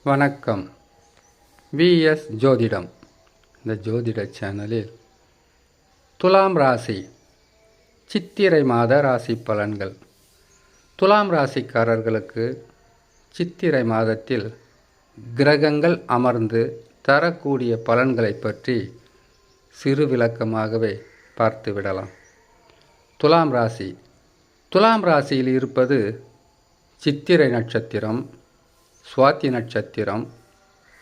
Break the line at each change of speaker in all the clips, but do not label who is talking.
வணக்கம். விஎஸ் ஜோதிடம். இந்த ஜோதிட சேனலில் துலாம் ராசி சித்திரை மாத ராசி பலன்கள். துலாம் ராசிக்காரர்களுக்கு சித்திரை மாதத்தில் கிரகங்கள் அமர்ந்து தரக்கூடிய பலன்களை பற்றி சிறு விளக்கமாகவே பார்த்துவிடலாம். துலாம் ராசியில் இருப்பது சித்திரை நட்சத்திரம், சுவாதி நட்சத்திரம்,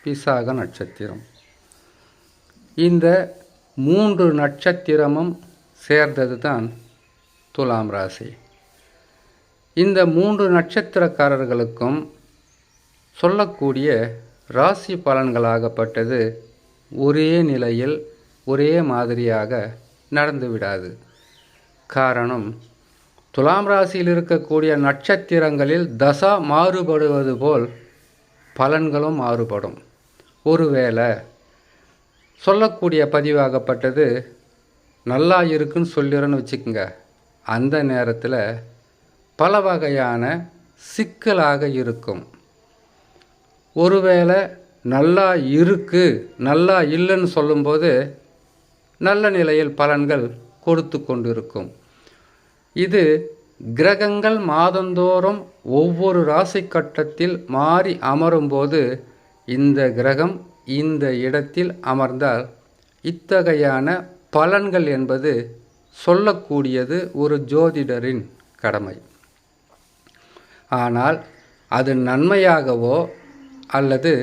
விசாக நட்சத்திரம். இந்த 3 நட்சத்திரமும் சேர்ந்தது தான் துலாம் ராசி. இந்த 3 நட்சத்திரக்காரர்களுக்கும் சொல்லக்கூடிய ராசி பலன்களாகப்பட்டது ஒரே நிலையில் ஒரே மாதிரியாக நடந்துவிடாது. காரணம், துலாம் ராசியில் இருக்கக்கூடிய நட்சத்திரங்களில் தசா மாறுபடுவது போல் பலன்களும் மாறுபடும். ஒருவேளை சொல்லக்கூடிய பதிவாகப்பட்டது நல்லா இருக்குன்னு சொல்லிடுறேன்னு வச்சுக்கோங்க, அந்த நேரத்தில் பல வகையான சிக்கலாக இருக்கும். ஒருவேளை நல்லா இருக்கு நல்லா இல்லைன்னு சொல்லும்போது நல்ல நிலையில் பலன்கள் கொடுத்து கொண்டிருக்கும். இது கிரகங்கள் மாதந்தோறும் ஒவ்வொரு ராசி கட்டத்தில் மாறி அமரும்போது இந்த கிரகம் இந்த இடத்தில் அமர்ந்தால் இத்தகையான பலன்கள் என்பது சொல்லக்கூடியது ஒரு ஜோதிடரின் கடமை. ஆனால் அது நன்மையாகவோ அல்லது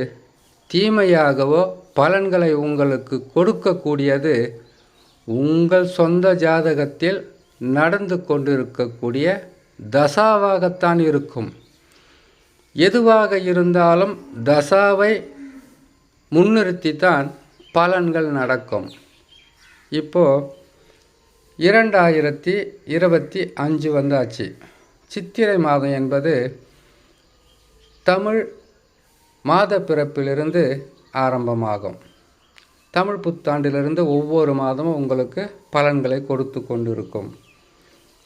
தீமையாகவோ பலன்களை உங்களுக்கு கொடுக்கக்கூடியது உங்கள் சொந்த ஜாதகத்தில் நடந்து கொண்டிருக்கக்கூடிய தசாவாகத்தான் இருக்கும். எதுவாக இருந்தாலும் தசாவை முன்னிறுத்தித்தான் பலன்கள் நடக்கும். இப்போது 2025 வந்தாச்சு. சித்திரை மாதம் என்பது தமிழ் மாத பிறப்பிலிருந்து ஆரம்பமாகும். தமிழ் புத்தாண்டிலிருந்து ஒவ்வொரு மாதமும் உங்களுக்கு பலன்களை கொடுத்து கொண்டிருக்கும்.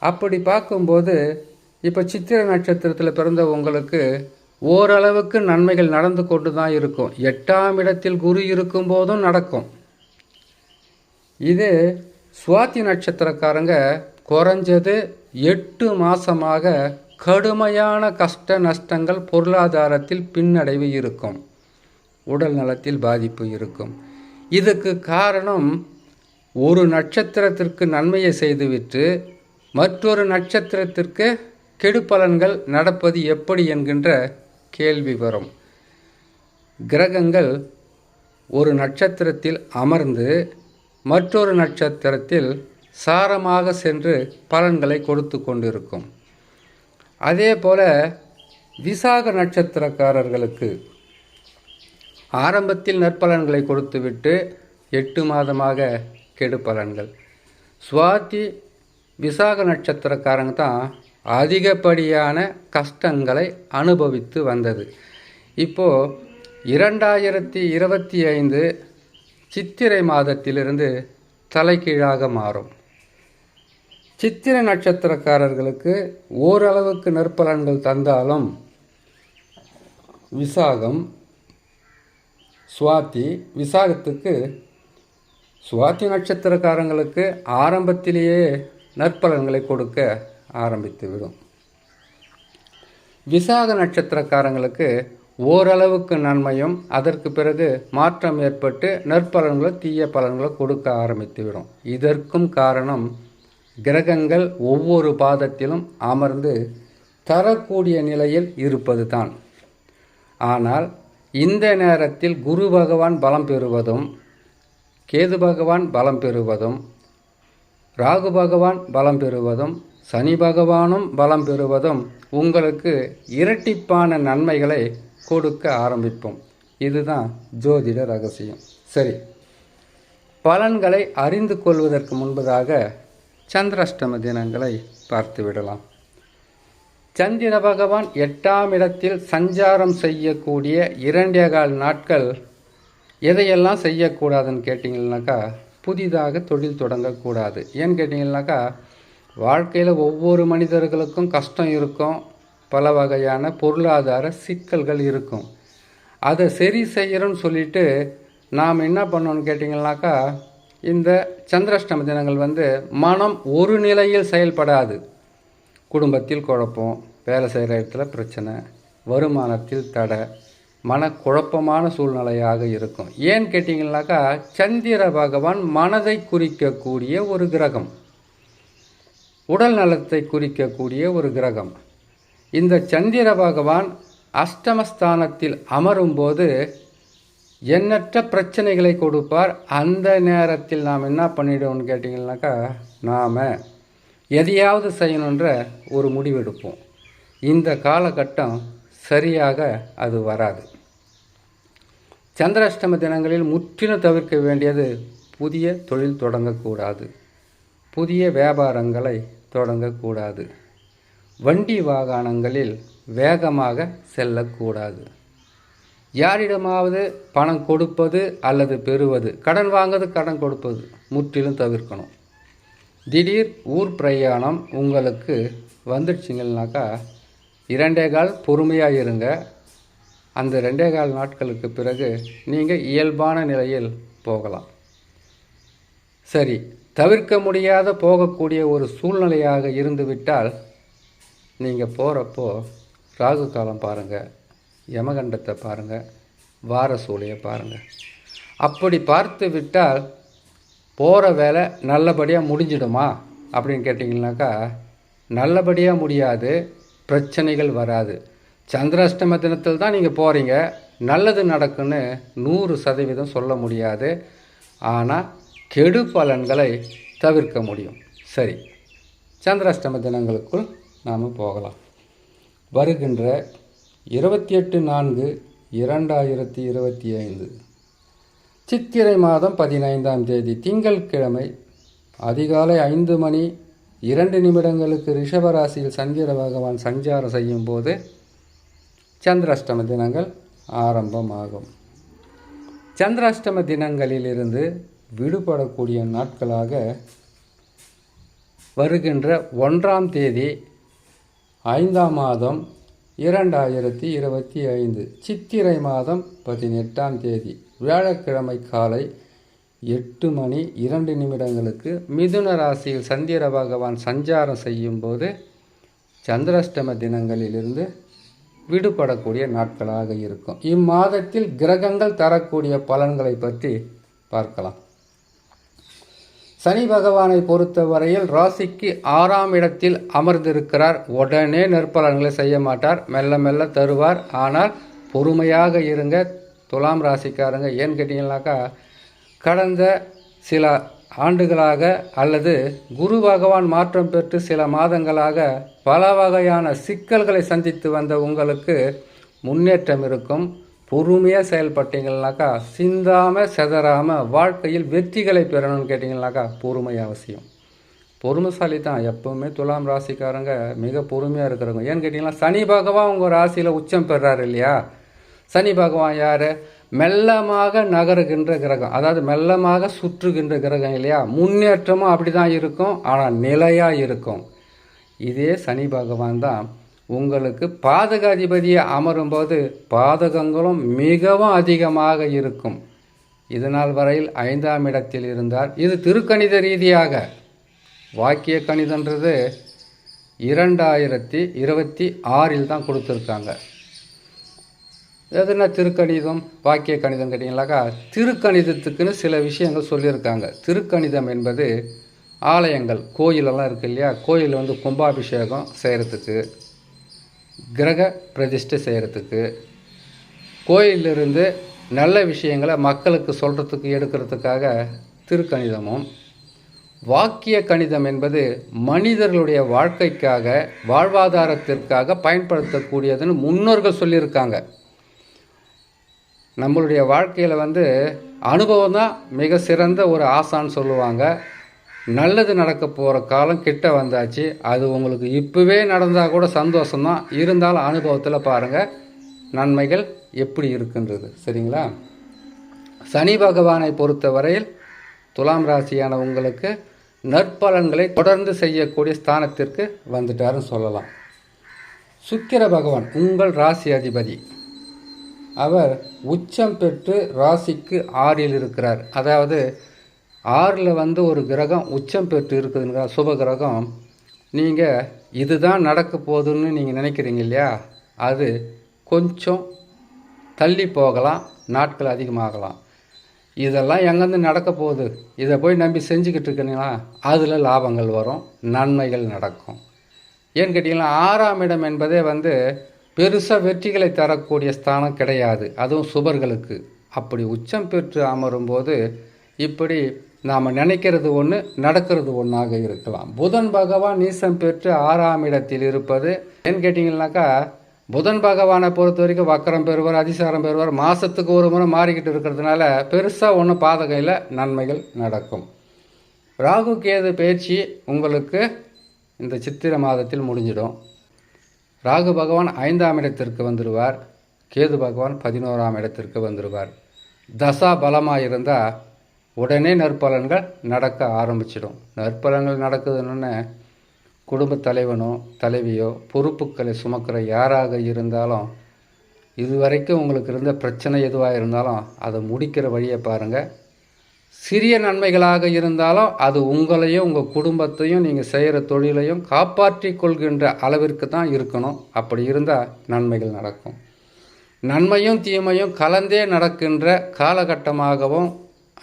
அப்படி பார்க்கும்போது இப்போ சித்திரை நட்சத்திரத்தில் பிறந்த உங்களுக்கு ஓரளவுக்கு நன்மைகள் நடந்து கொண்டு தான் இருக்கும். 8ஆம் இடத்தில் குரு இருக்கும்போதும் நடக்கும். இது சுவாதி நட்சத்திரக்காரங்க குறைஞ்சது 8 மாதமாக கடுமையான கஷ்ட நஷ்டங்கள், பொருளாதாரத்தில் பின்னடைவு இருக்கும், உடல் நலத்தில் பாதிப்பு இருக்கும். இதுக்கு காரணம், ஒரு நட்சத்திரத்திற்கு நன்மையை செய்துவிட்டு மற்றொரு நட்சத்திரத்திற்கு கெடுபலன்கள் நடப்பது எப்படி என்கின்ற கேள்வி வரும். கிரகங்கள் ஒரு நட்சத்திரத்தில் அமர்ந்து மற்றொரு நட்சத்திரத்தில் சாரமாக சென்று பலன்களை கொடுத்து கொண்டிருக்கும். அதே போல் விசாக நட்சத்திரக்காரர்களுக்கு ஆரம்பத்தில் நற்பலன்களை கொடுத்துவிட்டு 8 மாதமாக கெடு பலன்கள். சுவாதி விசாக நட்சத்திரக்காரங்க தான் அதிகப்படியான கஷ்டங்களை அனுபவித்து வந்தது. இப்போது 2025 சித்திரை மாதத்திலிருந்து தலைகீழாக மாறும். சித்திரை நட்சத்திரக்காரர்களுக்கு ஓரளவுக்கு நற்பலன்கள் தந்தாலும் விசாகம், சுவாதி, விசாகத்துக்கு சுவாதி நட்சத்திரக்காரங்களுக்கு ஆரம்பத்திலேயே நற்பலன்களை கொடுக்க ஆரம்பித்துவிடும். விசாக நட்சத்திரக்காரங்களுக்கு ஓரளவுக்கு நன்மையும் அதற்கு பிறகு மாற்றம் ஏற்பட்டு நற்பலன்களை தீய பலன்களை கொடுக்க ஆரம்பித்துவிடும். இதற்கும் காரணம், கிரகங்கள் ஒவ்வொரு பாதத்திலும் அமர்ந்து தரக்கூடிய நிலையில் இருப்பது தான். ஆனால் இந்த நேரத்தில் குரு பகவான் பலம் பெறுவதும், கேது பகவான் பலம் பெறுவதும், ராகு பகவான் பலம் பெறுவதும், சனி பகவானும் பலம் பெறுவதும் உங்களுக்கு இரட்டிப்பான நன்மைகளை கொடுக்க ஆரம்பிப்போம். இதுதான் ஜோதிட ரகசியம். சரி, பலன்களை அறிந்து கொள்வதற்கு முன்பதாக சந்திராஷ்டம தினங்களை பார்த்து விடலாம். சந்திர பகவான் 8ஆம் இடத்தில் சஞ்சாரம் செய்யக்கூடிய 2.25 நாட்கள் எதையெல்லாம் செய்யக்கூடாதுன்னு கேட்டிங்கன்னாக்கா, புதிதாக தொழில் தொடங்கக்கூடாது. ஏன்னு கேட்டிங்கன்னாக்கா, வாழ்க்கையில் ஒவ்வொரு மனிதர்களுக்கும் கஷ்டம் இருக்கும், பல வகையான பொருளாதார சிக்கல்கள் இருக்கும். அதை சரி செய்கிறோன்னு சொல்லிட்டு நாம் என்ன பண்ணோன்னு கேட்டிங்கன்னாக்கா, இந்த சந்திராஷ்டம தினங்கள் மனம் ஒரு நிலையில் செயல்படாது. குடும்பத்தில் குழப்பம், வேலை செய்கிற இடத்துல பிரச்சனை, வருமானத்தில் தடை, மனக்குழப்பமான சூழ்நிலையாக இருக்கும். ஏன்னு கேட்டிங்கன்னாக்கா, சந்திர பகவான் மனதை குறிக்கக்கூடிய ஒரு கிரகம், உடல் நலத்தை குறிக்கக்கூடிய ஒரு கிரகம். இந்த சந்திர பகவான் அஷ்டமஸ்தானத்தில் அமரும்போது எண்ணற்ற பிரச்சனைகளை கொடுப்பார். அந்த நேரத்தில் நாம் என்ன பண்ணிவிடுவோம்னு கேட்டிங்கன்னாக்கா, நாம் எதையாவது செய்யணுன்ற ஒரு முடிவெடுப்போம். இந்த காலகட்டம் சரியாக அது வராது. சந்திராஷ்டம தினங்களில் முற்றிலும் தவிர்க்க வேண்டியது புதிய தொழில் தொடங்கக்கூடாது, புதிய வியாபாரங்களை தொடங்கக்கூடாது, வண்டி வாகனங்களில் வேகமாக செல்லக்கூடாது, யாரிடமாவது பணம் கொடுப்பது அல்லது பெறுவது, கடன் வாங்குவது, கடன் கொடுப்பது முற்றிலும் தவிர்க்கணும். திடீர் ஊர் பிரயாணம் உங்களுக்கு வந்துடுச்சிங்கன்னாக்கா 2 கால் பொறுமையாக இருங்க. அந்த 2 நாட்களுக்கு பிறகு நீங்கள் இயல்பான நிலையில் போகலாம். சரி, தவிர்க்க முடியாத போகக்கூடிய ஒரு சூழ்நிலையாக இருந்துவிட்டால் நீங்கள் போகிறப்போ ராகு காலம் பாருங்கள், யமகண்டத்தை பாருங்கள், வார சூளையை பாருங்கள். அப்படி பார்த்து விட்டால் போகிற வேலை நல்லபடியாக முடிஞ்சிடுமா அப்படின்னு கேட்டிங்கனாக்கா, நல்லபடியாக முடியாது, பிரச்சனைகள் வராது. சந்திராஷ்டம தினத்தில் தான் நீங்கள் போகிறீங்க, நல்லது நடக்குன்னு 100% சொல்ல முடியாது. ஆனால் கெடு பலன்களை தவிர்க்க முடியும். சரி, சந்திராஷ்டம தினங்களுக்குள் நாம் போகலாம். வருகின்ற 28/4/2025 சித்திரை மாதம் 15ஆம் தேதி திங்கட்கிழமை அதிகாலை 5:02 ரிஷபராசியில் சந்திர பகவான் சஞ்சாரம் செய்யும் போது சந்திராஷ்டம தினங்கள் ஆரம்பமாகும். சந்திராஷ்டம தினங்களிலிருந்து விடுபடக்கூடிய நாட்களாக வருகின்ற 1ஆம் தேதி 5ஆம் மாதம் 2025 சித்திரை மாதம் 18ஆம் தேதி வியாழக்கிழமை காலை 8:02 மிதுன ராசியில் சந்திர பகவான் சஞ்சாரம் செய்யும் போது சந்திராஷ்டம தினங்களிலிருந்து விடுபடக்கூடிய நாட்களாக இருக்கும். இம்மாதத்தில் கிரகங்கள் தரக்கூடிய பலன்களை பற்றி பார்க்கலாம். சனி பகவானை பொறுத்தவரையில் ராசிக்கு 6ஆம் இடத்தில் அமர்ந்திருக்கிறார். உடனே நற்பலன்களை செய்ய மாட்டார், மெல்ல மெல்ல தருவார். ஆனால் பொறுமையாக இருங்க துலாம் ராசிக்காரங்க. ஏன்னு கேட்டிங்கனாக்கா, கடந்த சில ஆண்டுகளாக அல்லது குரு பகவான் மாற்றம் பெற்று சில மாதங்களாக பல வகையான சிக்கல்களை சந்தித்து வந்த உங்களுக்கு முன்னேற்றம் இருக்கும். பொறுமையாக செயல்பட்டீங்கன்னாக்கா, சிந்தாமல் செதறாமல் வாழ்க்கையில் வெற்றிகளை பெறணும்னு கேட்டிங்கனாக்கா பொறுமை அவசியம். பொறுமைசாலி தான் எப்போவுமே துலாம் ராசிக்காரங்க, மிக பொறுமையாக இருக்கிறவங்க. ஏன்னு கேட்டிங்கன்னா, சனி பகவான் உங்கள் ராசியில் உச்சம் பெறாரு இல்லையா? சனி பகவான் யார்? மெல்லமாக நகருகின்ற கிரகம், அதாவது மெல்லமாக சுற்றுகின்ற கிரகம் இல்லையா? முன்னேற்றமும் அப்படி தான் இருக்கும், ஆனால் நிலையாக இருக்கும். இதே சனி பகவான் தான் உங்களுக்கு பாதகாதிபதியை அமரும்போது பாதகங்களும் மிகவும் அதிகமாக இருக்கும். இதனால் வரையில் 5ஆம் இடத்தில் இருந்தார். இது திருக்கணித ரீதியாக, வாக்கிய கணிதன்றது 2026 தான் கொடுத்துருக்காங்க. எதுனா திருக்கணிதம் வாக்கிய கணிதம் கேட்டிங்கனாக்கா, திருக்கணிதத்துக்குன்னு சில விஷயங்கள் சொல்லியிருக்காங்க. திருக்கணிதம் என்பது ஆலயங்கள், கோயிலெல்லாம் இருக்குது இல்லையா? கோயில் கும்பாபிஷேகம் செய்கிறதுக்கு, கிரக பிரதிஷ்டை செய்கிறதுக்கு, கோயிலிருந்து நல்ல விஷயங்களை மக்களுக்கு சொல்கிறதுக்கு எடுக்கிறதுக்காக திருக்கணிதமும், வாக்கிய கணிதம் என்பது மனிதர்களுடைய வாழ்க்கைக்காக வாழ்வாதாரத்திற்காக பயன்படுத்தக்கூடியதுன்னு முன்னோர்கள் சொல்லியிருக்காங்க. நம்மளுடைய வாழ்க்கையில் அனுபவம் தான் மிக சிறந்த ஒரு ஆசான்னு சொல்லுவாங்க. நல்லது நடக்க போகிற காலம் கிட்ட வந்தாச்சு. அது உங்களுக்கு இப்போவே நடந்தால் கூட சந்தோஷம்தான். இருந்தாலும் அனுபவத்தில் பாருங்கள் நன்மைகள் எப்படி இருக்குன்றது. சரிங்களா? சனி பகவானை பொறுத்தவரையில் துலாம் ராசியான உங்களுக்கு நற்பலன்களை தொடர்ந்து செய்யக்கூடிய ஸ்தானத்திற்கு வந்துட்டாருன்னு சொல்லலாம். சுக்கிர பகவான் உங்கள் ராசி அதிபதி. அவர் உச்சம் பெற்று ராசிக்கு 6ல் இருக்கிறார். அதாவது 6ல் ஒரு கிரகம் உச்சம் பெற்று இருக்குதுங்க, சுப கிரகம். நீங்கள் இதுதான் நடக்க போகுதுன்னு நீங்கள் நினைக்கிறீங்க இல்லையா, அது கொஞ்சம் தள்ளி போகலாம், நாட்கள் அதிகமாகலாம். இதெல்லாம் எங்கேருந்து நடக்க போகுது, இதை போய் நம்பி செஞ்சுக்கிட்டு இருக்கீங்களா, அதில் லாபங்கள் வரும், நன்மைகள் நடக்கும். ஏன்னு கேட்டிங்கன்னா 6ஆம் இடம் என்பதே பெருசாக வெற்றிகளை தரக்கூடிய ஸ்தானம் கிடையாது, அதுவும் சுபர்களுக்கு. அப்படி உச்சம் பெற்று அமரும்போது இப்படி நாம் நினைக்கிறது ஒன்று, நடக்கிறது ஒன்றாக இருக்கலாம். புதன் பகவான் நீசம் பெற்று 6ஆம் இடத்தில் இருப்பது ஏன்னு கேட்டிங்கன்னாக்கா, புதன் பகவானை பொறுத்த வரைக்கும் வக்கரம் பெறுவார், அதிசாரம் பெறுவார், மாதத்துக்கு ஒரு முறை மாறிக்கிட்டு இருக்கிறதுனால பெருசாக ஒன்றும் பாதகம் இல்லை, நன்மைகள் நடக்கும். ராகு கேது பயிற்சி உங்களுக்கு இந்த சித்திரை மாதத்தில் முடிஞ்சிடும். ராகு பகவான் 5ஆம் இடத்திற்கு வந்துடுவார், கேது பகவான் 11ஆம் இடத்திற்கு வந்துடுவார். தசா பலமாக இருந்தால் உடனே நற்பலன்கள் நடக்க ஆரம்பிச்சிடும். நற்பலன்கள் நடக்குதுன்னு குடும்ப தலைவனோ தலைவியோ பொறுப்புகளை சுமக்கிற யாராக இருந்தாலும், இதுவரைக்கும் உங்களுக்கு இருந்த பிரச்சனை எதுவாக இருந்தாலும் அதை முடிக்கிற வழியை பாருங்கள். சிறிய நன்மைகளாக இருந்தாலும் அது உங்களையும் உங்கள் குடும்பத்தையும் நீங்கள் செய்கிற தொழிலையும் காப்பாற்றி கொள்கின்ற அளவிற்கு தான் இருக்கணும். அப்படி இருந்தால் நன்மைகள் நடக்கும். நன்மையும் தீமையும் கலந்தே நடக்கின்ற காலகட்டமாகவும்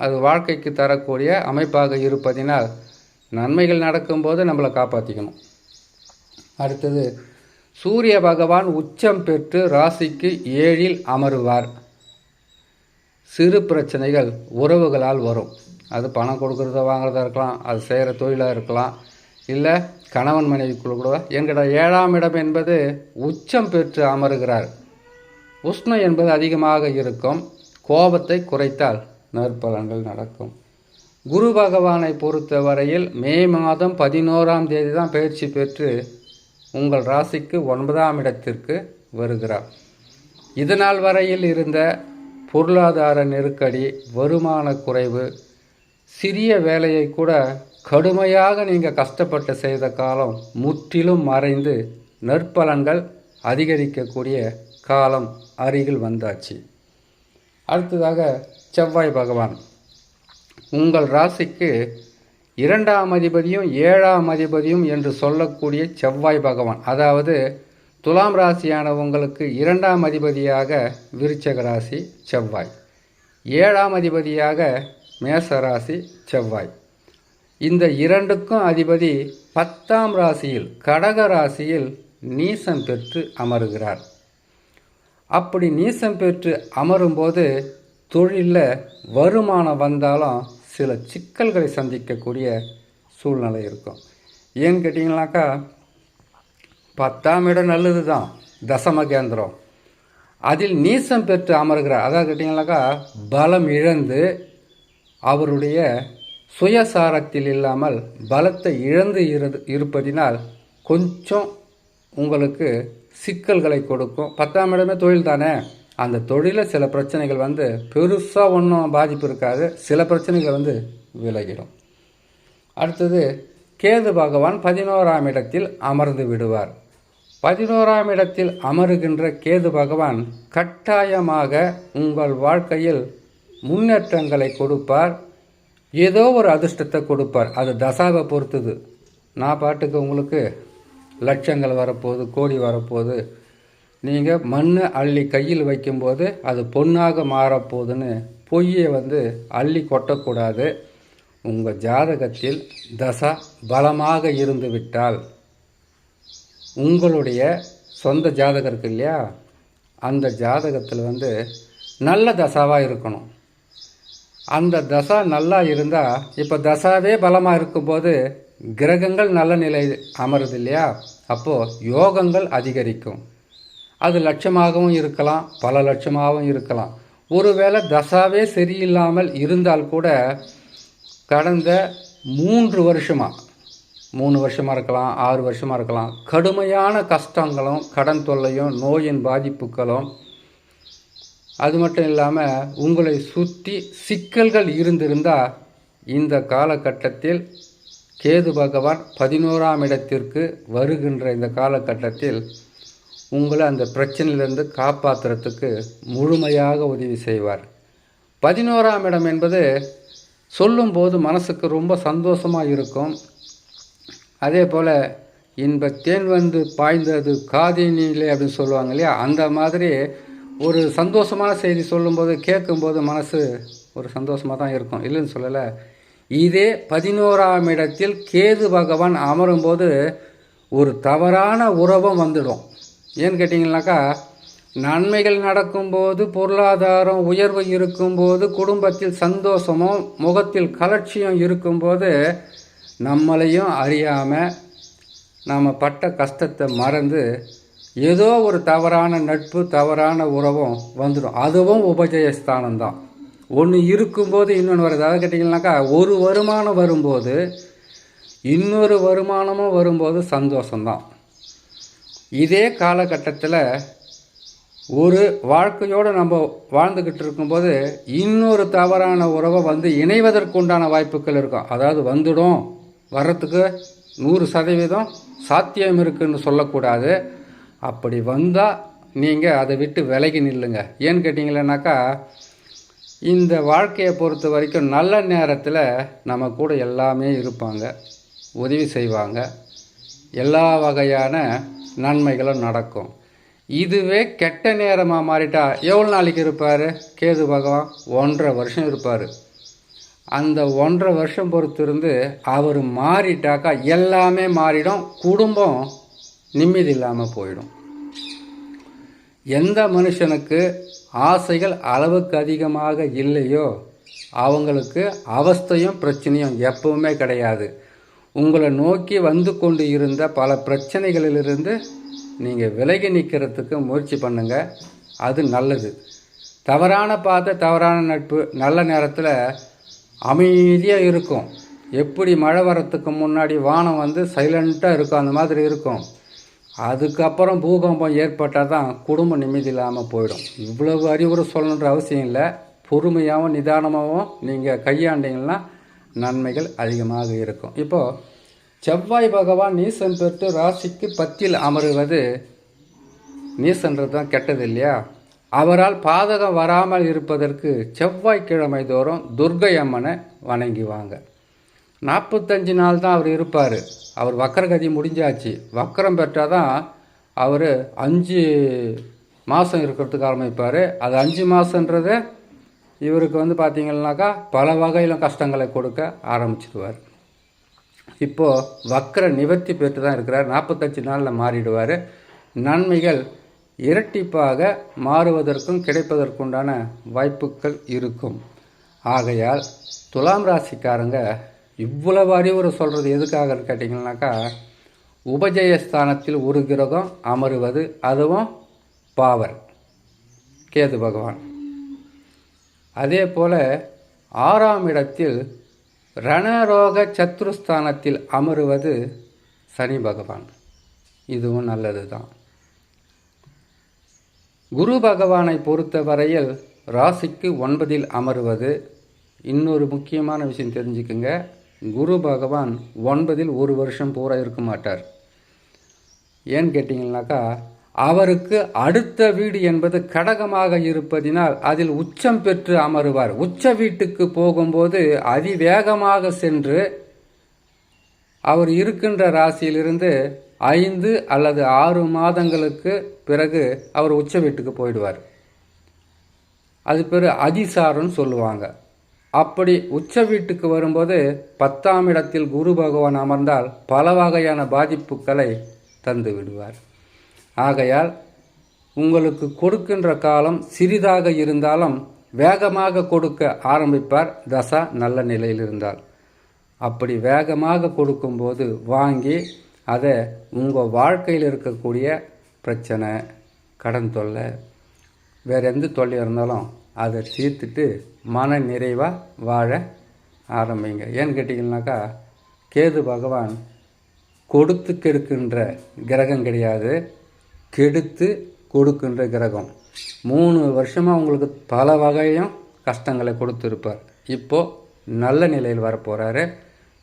அது வாழ்க்கைக்கு தரக்கூடிய அமைப்பாக இருப்பதினால் நன்மைகள் நடக்கும்போது நம்மளை காப்பாற்றிக்கணும். அடுத்தது, சூரிய பகவான் உச்சம் பெற்று ராசிக்கு 7ல் அமருவார். சிறு பிரச்சனைகள் உறவுகளால் வரும். அது பணம் கொடுக்குறத வாங்குறதா இருக்கலாம், அது செய்கிற தொழிலாக இருக்கலாம், இல்லை கணவன் மனைவிக்குள்ள கூட. என்கிட்ட 7ஆம் இடம் என்பது உச்சம் பெற்று அமருகிறார். உஷ்ணம் என்பது அதிகமாக இருக்கும். கோபத்தை குறைத்தால் நற்பலன்கள் நடக்கும். குரு பகவானை பொறுத்த வரையில் மே மாதம் 11ஆம் தேதி தான் பயிற்சி பெற்று உங்கள் ராசிக்கு 9ஆம் இடத்திற்கு வருகிறார். இதனால் வரையில் இருந்த பொருளாதார நெருக்கடி, வருமான குறைவு, சிறிய வேலையை கூட கடுமையாக நீங்கள் கஷ்டப்பட்டு செய்த காலம் முற்றிலும் மறைந்து நற்பலன்கள் அதிகரிக்கக்கூடிய காலம் அருகில் வந்தாச்சு. அடுத்ததாக செவ்வாய் பகவான் உங்கள் ராசிக்கு 2ஆம் அதிபதியும் 7ஆம் அதிபதியும் என்று சொல்லக்கூடிய செவ்வாய் பகவான், அதாவது துலாம் ராசியான உங்களுக்கு 2ஆம் அதிபதியாக விருச்சக ராசி செவ்வாய், 7ஆம் அதிபதியாக மேச ராசி செவ்வாய். இந்த இரண்டுக்கும் அதிபதி 10ஆம் ராசியில் கடக ராசியில் நீசம் பெற்று அமருகிறார். அப்படி நீசம் பெற்று அமரும்போது தொழிலில் வருமானம் வந்தாலும் சில சிக்கல்களை சந்திக்கக்கூடிய சூழ்நிலை இருக்கும். ஏன்னு கேட்டிங்கனாக்கா, 10ஆம் இடம் நல்லது தான், தசமகேந்திரம், அதில் நீசம் பெற்று அமருகிறார். அதாவது கேட்டிங்கனாக்கா, பலம் இழந்து அவருடைய சுயசாரத்தில் இல்லாமல் பலத்தை இழந்து இருப்பதினால் கொஞ்சம் உங்களுக்கு சிக்கல்களை கொடுக்கும். 10ஆம் இடமே தொழில் தானே, அந்த தொழிலில் சில பிரச்சனைகள் பெருசாக ஒன்றும் பாதிப்பு இருக்காது, சில பிரச்சனைகள் விலகிடும். அடுத்தது, கேது பகவான் 11ஆம் இடத்தில் அமர்ந்து விடுவார். 11ஆம் இடத்தில் அமருகின்ற கேது பகவான் கட்டாயமாக உங்கள் வாழ்க்கையில் முன்னேற்றங்களை கொடுப்பார், ஏதோ ஒரு அதிர்ஷ்டத்தை கொடுப்பார். அது தசாவை பொறுத்தது. நான் பாட்டுக்கு உங்களுக்கு லட்சங்கள் வரப்போகுது, கோடி வரப்போகுது, நீங்கள் மண் அள்ளி கையில் வைக்கும்போது அது பொன்னாக மாறப்போகுதுன்னு பொய்யை அள்ளி கொட்டக்கூடாது. உங்கள் ஜாதகத்தில் தசா பலமாக இருந்து விட்டால், உங்களுடைய சொந்த ஜாதகம் இருக்கு இல்லையா, அந்த ஜாதகத்தில் நல்ல தசாவாக இருக்கணும். அந்த தசா நல்லா இருந்தால், இப்போ தசாவே பலமாக இருக்கும்போது கிரகங்கள் நல்ல நிலை அமருது இல்லையா, அப்போது யோகங்கள் அதிகரிக்கும். அது லட்சமாகவும் இருக்கலாம், பல லட்சமாகவும் இருக்கலாம். ஒருவேளை தசாவே சரியில்லாமல் இருந்தால் கூட கடந்த 3 வருஷமாக 3 வருஷமாக இருக்கலாம், 6 வருஷமாக இருக்கலாம், கடுமையான கஷ்டங்களும் கடன் தொல்லையும் நோயின் பாதிப்புகளும், அது மட்டும் இல்லாமல் உங்களை சுற்றி சிக்கல்கள் இருந்திருந்தால், இந்த காலகட்டத்தில் கேது பகவான் 11ஆம் இடத்திற்கு வருகின்ற இந்த காலகட்டத்தில் உங்களை அந்த பிரச்சனையிலிருந்து காப்பாற்றுறதுக்கு முழுமையாக உதவி செய்வார். 11ஆம் இடம் என்பது சொல்லும்போது மனசுக்கு ரொம்ப சந்தோஷமாக இருக்கும். அதே போல் இன்பத்தேன் வந்து பாய்ந்தது காதினிலே அப்படின்னு சொல்லுவாங்க இல்லையா, அந்த மாதிரி ஒரு சந்தோஷமான செய்தி சொல்லும்போது கேட்கும்போது மனசு ஒரு சந்தோஷமாக தான் இருக்கும், இல்லைன்னு சொல்லலை. இதே 11ஆம் இடத்தில் கேது பகவான் அமரும்போது ஒரு தவறான உறவும் வந்துடும். ஏன்னு கேட்டிங்கனாக்கா, நன்மைகள் நடக்கும்போது, பொருளாதாரம் உயர்வு இருக்கும்போது, குடும்பத்தில் சந்தோஷமும் முகத்தில் கலட்சியம் இருக்கும்போது நம்மளையும் அறியாமல் நாம் பட்ட கஷ்டத்தை மறந்து ஏதோ ஒரு தவறான நட்பு, தவறான உறவும் வந்துடும். அதுவும் உபஜயஸ்தானம்தான். ஒன்று இருக்கும்போது இன்னொன்று வருது. அதை கேட்டிங்கனாக்கா, ஒரு வருமானம் வரும்போது இன்னொரு வருமானமும் வரும்போது சந்தோஷம்தான். இதே காலகட்டத்தில் ஒரு வாழ்க்கையோடு நம்ம வாழ்ந்துக்கிட்டு இருக்கும்போது இன்னொரு தவறான உறவை வந்து இணைவதற்குண்டான வாய்ப்புகள் இருக்கும். அதாவது வந்துடும், வர்றதுக்கு 100% சாத்தியம் இருக்குன்னு சொல்லக்கூடாது. அப்படி வந்தால் நீங்கள் அதை விட்டு விலகி நில்லுங்க. ஏன்னு கேட்டிங்களேனாக்கா, இந்த வாழ்க்கையை பொறுத்த வரைக்கும் நல்ல நேரத்தில் நம்ம கூட எல்லாமே இருப்பாங்க, உதவி செய்வாங்க, எல்லா வகையான நன்மைகளும் நடக்கும். இதுவே கெட்ட நேரமாக மாறிட்டா எவ்வளோ நாளைக்கு இருப்பார் கேது பகவான்? 1.5 வருஷம் இருப்பார். அந்த 1.5 வருஷம் பொறுத்து இருந்து அவர் மாறிட்டாக்கா எல்லாமே மாறிடும், குடும்பம் நிம்மதி இல்லாமல் போயிடும். எந்த மனுஷனுக்கு ஆசைகள் அளவுக்கு அதிகமாக இல்லையோ அவங்களுக்கு அவஸ்தையும் பிரச்சனையும் எப்பவுமே கிடையாது. உங்களை நோக்கி வந்து கொண்டு இருந்த பல பிரச்சனைகளிலிருந்து நீங்கள் விலகி நிற்கிறதுக்கு முயற்சி பண்ணுங்க, அது நல்லது. தவறான பாதை, தவறான நட்பு நல்ல நேரத்தில் அமைதியாக இருக்கும். எப்படி மழை வரத்துக்கு முன்னாடி வானம் வந்து சைலண்ட்டாக இருக்கும், அந்த மாதிரி இருக்கும். அதுக்கப்புறம் பூகம்பம் ஏற்பட்டால் தான் குடும்பம் நிம்மதி இல்லாமல் போயிடும். இவ்வளவு அறிவுரை சொல்லணுன்ற அவசியம் இல்லை. பொறுமையாகவும் நிதானமாகவும் நீங்கள் கையாண்டிங்கன்னா நன்மைகள் அதிகமாக இருக்கும். இப்போது செவ்வாய் பகவான் நீசன் பெற்று ராசிக்கு 10ல் அமருவது, நீசன்றது தான் கெட்டது இல்லையா, அவரால் பாதகம் வராமல் இருப்பதற்கு செவ்வாய்க்கிழமை தோறும் துர்க்கை அம்மனை வணங்கி வாங்க. 45 நாள் தான் அவர் இருப்பார். அவர் வக்கரகதி முடிஞ்சாச்சு. வக்கரம் பெற்றால் தான் அவர் 5 மாதம் இருக்கிறதுக்கு ஆரம்பிப்பார். அது 5 மாதன்றது இவருக்கு வந்து பார்த்திங்கன்னாக்கா பல வகையிலும் கஷ்டங்களை கொடுக்க ஆரம்பிச்சிடுவார். இப்போது வக்கர நிவர்த்தி பெற்று தான் இருக்கிறார். 45 நாளில் மாறிடுவார். நன்மைகள் இரட்டிப்பாக மாறுவதற்கும் கிடைப்பதற்குண்டான வாய்ப்புகள் இருக்கும். ஆகையால் துலாம் ராசிக்காரங்க இவ்வளவு அறிவுரை சொல்கிறது எதுக்காகன்னு கேட்டிங்கன்னாக்கா, உபஜயஸ்தானத்தில் ஒரு கிரகம் அமருவது, அதுவும் பாவர் கேது பகவான். அதே போல் 6ஆம் இடத்தில் ரணரோக சத்ருஸ்தானத்தில் அமருவது சனி பகவான், இதுவும் நல்லது தான். குரு பகவானை பொறுத்த வரையில் ராசிக்கு 9ல் அமருவது, இன்னொரு முக்கியமான விஷயம் தெரிஞ்சுக்குங்க, குரு பகவான் 9ல் ஒரு வருஷம் பூரா இருக்க மாட்டார். ஏன்னு கேட்டிங்கன்னாக்கா, அவருக்கு அடுத்த வீடு என்பது கடகமாக இருப்பதினால் அதில் உச்சம் பெற்று அமருவார். உச்ச வீட்டுக்கு போகும்போது அதிவேகமாக சென்று அவர் இருக்கின்ற ராசியிலிருந்து 5 அல்லது 6 மாதங்களுக்கு பிறகு அவர் உச்ச வீட்டுக்கு போயிடுவார். அது பேர் அதிசாரம்னு சொல்லுவாங்க. அப்படி உச்ச வீட்டுக்கு வரும்போது 10ஆம் இடத்தில் குரு பகவான் அமர்ந்தால் பல வகையான பாதிப்புகளை தந்து விடுவார். ஆகையால் உங்களுக்கு கொடுக்கின்ற காலம் சிறிதாக இருந்தாலும் வேகமாக கொடுக்க ஆரம்பிப்பார், தசா நல்ல நிலையில் இருந்தால். அப்படி வேகமாக கொடுக்கும்போது வாங்கி அதை உங்கள் வாழ்க்கையில் இருக்கக்கூடிய பிரச்சனை, கடன் தொல்லை, வேறு எந்த தொல்லை இருந்தாலும் அதை தீர்த்துட்டு மன நிறைவாக வாழ ஆரம்பிங்க. ஏன்னு கேட்டிங்கன்னாக்கா, கேது பகவான் கொடுத்து கெடுக்கின்ற கிரகம் கிடையாது, கெடுத்து கொடுக்கின்ற கிரகம். 3 வருஷமாக உங்களுக்கு பல வகையும் கஷ்டங்களை கொடுத்துருப்பார். இப்போது நல்ல நிலையில் வரப்போகிறாரு.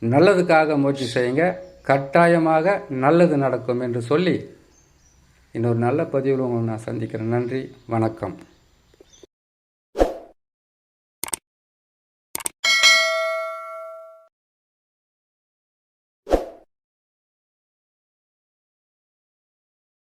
நல்லதுக்காக முயற்சி செய்யுங்க, கட்டாயமாக நல்லது நடக்கும் என்று சொல்லி இன்னொரு நல்ல பதிவில் உங்களை நான் சந்திக்கிறேன். நன்றி, வணக்கம்.